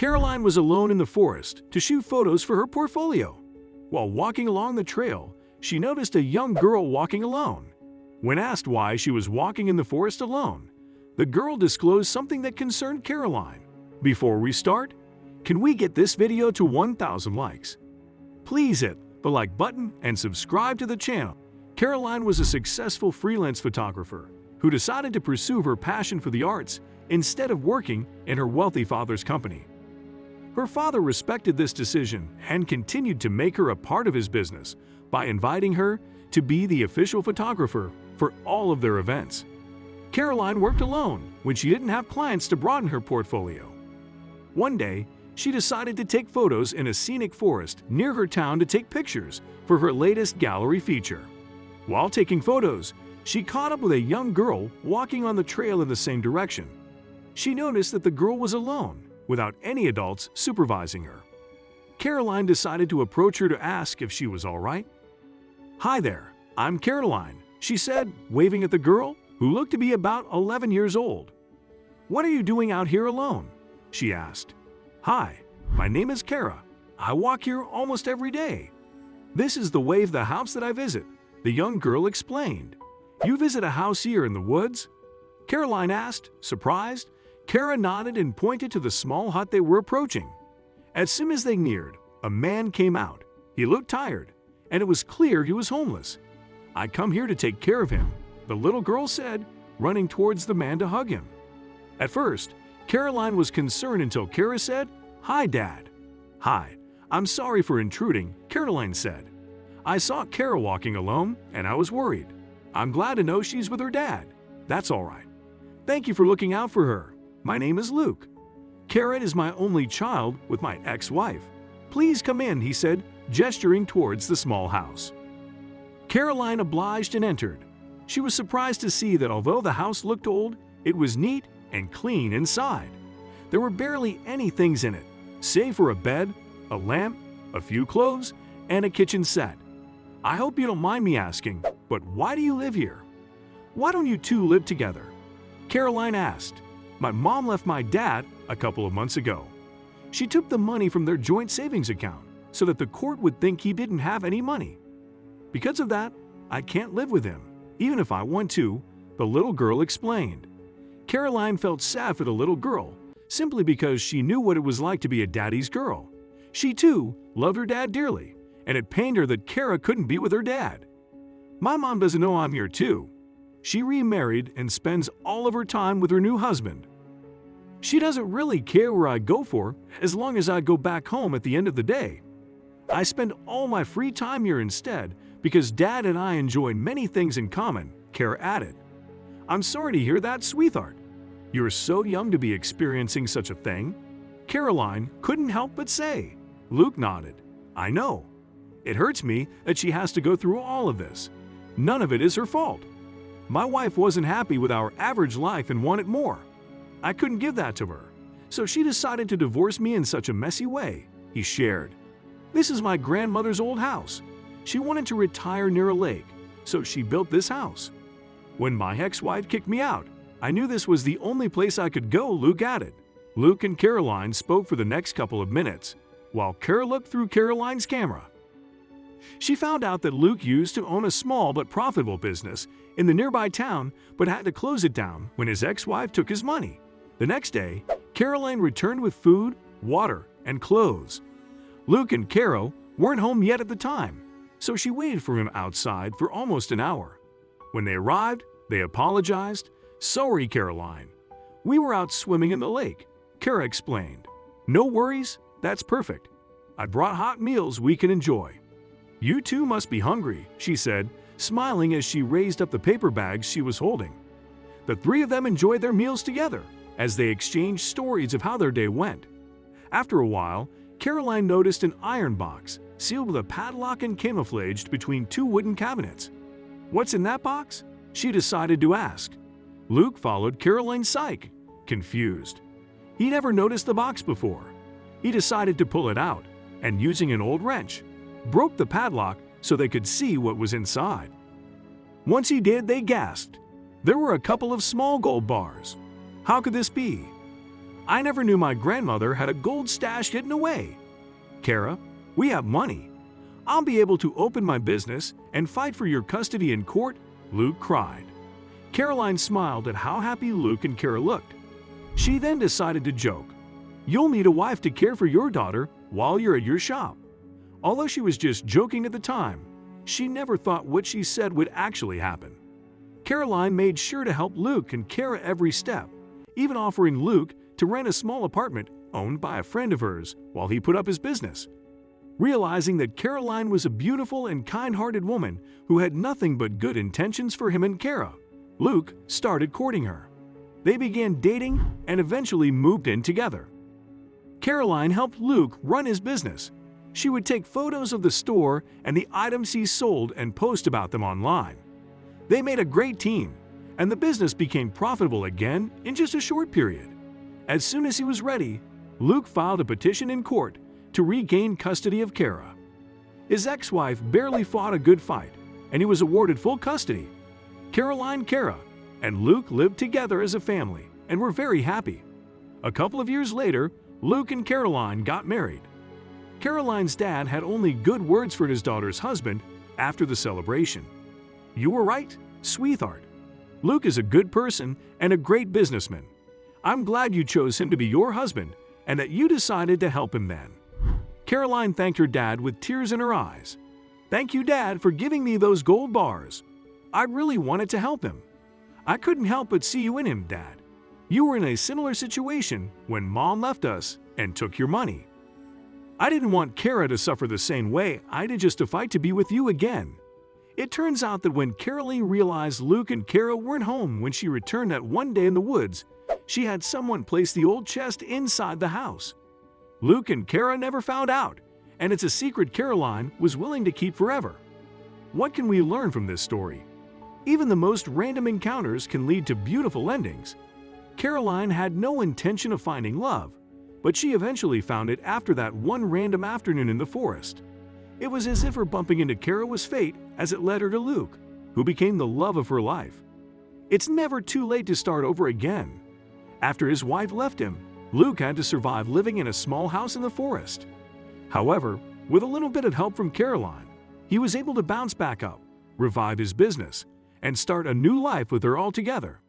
Caroline was alone in the forest to shoot photos for her portfolio. While walking along the trail, she noticed a young girl walking alone. When asked why she was walking in the forest alone, the girl disclosed something that concerned Caroline. Before we start, can we get this video to 1,000 likes? Please hit the like button and subscribe to the channel. Caroline was a successful freelance photographer who decided to pursue her passion for the arts instead of working in her wealthy father's company. Her father respected this decision and continued to make her a part of his business by inviting her to be the official photographer for all of their events. Caroline worked alone when she didn't have clients to broaden her portfolio. One day, she decided to take photos in a scenic forest near her town to take pictures for her latest gallery feature. While taking photos, she caught up with a young girl walking on the trail in the same direction. She noticed that the girl was alone, without any adults supervising her. Caroline decided to approach her to ask if she was all right. "Hi there, I'm Caroline," she said, waving at the girl, who looked to be about 11 years old. "What are you doing out here alone?" she asked. "Hi, my name is Kara. I walk here almost every day. This is the way of the house that I visit," the young girl explained. "You visit a house here in the woods?" Caroline asked, surprised. Kara nodded and pointed to the small hut they were approaching. As soon as they neared, a man came out. He looked tired, and it was clear he was homeless. "I come here to take care of him," the little girl said, running towards the man to hug him. At first, Caroline was concerned until Kara said, "Hi, Dad." "Hi, I'm sorry for intruding," Caroline said. "I saw Kara walking alone, and I was worried. I'm glad to know she's with her dad. That's all right. Thank you for looking out for her. My name is Luke. Kara is my only child with my ex-wife. Please come in," he said, gesturing towards the small house. Caroline obliged and entered. She was surprised to see that although the house looked old, it was neat and clean inside. There were barely any things in it, save for a bed, a lamp, a few clothes, and a kitchen set. "I hope you don't mind me asking, but why do you live here? Why don't you two live together?" Caroline asked. "My mom left my dad a couple of months ago. She took the money from their joint savings account so that the court would think he didn't have any money. Because of that, I can't live with him, even if I want to," the little girl explained. Caroline felt sad for the little girl, simply because she knew what it was like to be a daddy's girl. She too loved her dad dearly, and it pained her that Kara couldn't be with her dad. "My mom doesn't know I'm here too. She remarried and spends all of her time with her new husband. She doesn't really care where I go for as long as I go back home at the end of the day. I spend all my free time here instead because Dad and I enjoy many things in common," Kara added. "I'm sorry to hear that, sweetheart. You're so young to be experiencing such a thing," Caroline couldn't help but say. Luke nodded. "I know. It hurts me that she has to go through all of this. None of it is her fault. My wife wasn't happy with our average life and wanted more. I couldn't give that to her, so she decided to divorce me in such a messy way," he shared. "This is my grandmother's old house. She wanted to retire near a lake, so she built this house. When my ex-wife kicked me out, I knew this was the only place I could go," Luke added. Luke and Caroline spoke for the next couple of minutes, while Kara looked through Caroline's camera. She found out that Luke used to own a small but profitable business in the nearby town but had to close it down when his ex-wife took his money. The next day, Caroline returned with food, water, and clothes. Luke and Kara weren't home yet at the time, so she waited for him outside for almost an hour. When they arrived, they apologized. "Sorry, Caroline. We were out swimming in the lake," Kara explained. "No worries, that's perfect. I brought hot meals we can enjoy." "You two must be hungry," she said, smiling as she raised up the paper bags she was holding. The three of them enjoyed their meals together as they exchanged stories of how their day went. After a while, Caroline noticed an iron box sealed with a padlock and camouflaged between two wooden cabinets. "What's in that box?" she decided to ask. Luke followed Caroline's sight, confused. He never noticed the box before. He decided to pull it out, and using an old wrench, broke the padlock so they could see what was inside. Once he did, they gasped. There were a couple of small gold bars. How could this be? I never knew my grandmother had a gold stash hidden away. Kara, we have money. I'll be able to open my business and fight for your custody in court," Luke cried. Caroline smiled at how happy Luke and Kara looked. She then decided to joke, "You'll need a wife to care for your daughter while you're at your shop." Although she was just joking at the time, she never thought what she said would actually happen. Caroline made sure to help Luke and Kara every step, even offering Luke to rent a small apartment owned by a friend of hers while he put up his business. Realizing that Caroline was a beautiful and kind-hearted woman who had nothing but good intentions for him and Kara, Luke started courting her. They began dating and eventually moved in together. Caroline helped Luke run his business. She would take photos of the store and the items he sold and post about them online. They made a great team, and the business became profitable again in just a short period. As soon as he was ready, Luke filed a petition in court to regain custody of Kara. His ex-wife barely fought a good fight, and he was awarded full custody. Caroline, Kara, and Luke lived together as a family and were very happy. A couple of years later, Luke and Caroline got married. Caroline's dad had only good words for his daughter's husband after the celebration. "You were right, sweetheart. Luke is a good person and a great businessman. I'm glad you chose him to be your husband and that you decided to help him then." Caroline thanked her dad with tears in her eyes. "Thank you, Dad, for giving me those gold bars. I really wanted to help him. I couldn't help but see you in him, Dad. You were in a similar situation when Mom left us and took your money. I didn't want Kara to suffer the same way I did just to fight to be with you again." It turns out that when Caroline realized Luke and Kara weren't home when she returned that one day in the woods, she had someone place the old chest inside the house. Luke and Kara never found out, and it's a secret Caroline was willing to keep forever. What can we learn from this story? Even the most random encounters can lead to beautiful endings. Caroline had no intention of finding love, but she eventually found it after that one random afternoon in the forest. It was as if her bumping into Kara was fate as it led her to Luke, who became the love of her life. It's never too late to start over again. After his wife left him, Luke had to survive living in a small house in the forest. However, with a little bit of help from Caroline, he was able to bounce back up, revive his business, and start a new life with her altogether.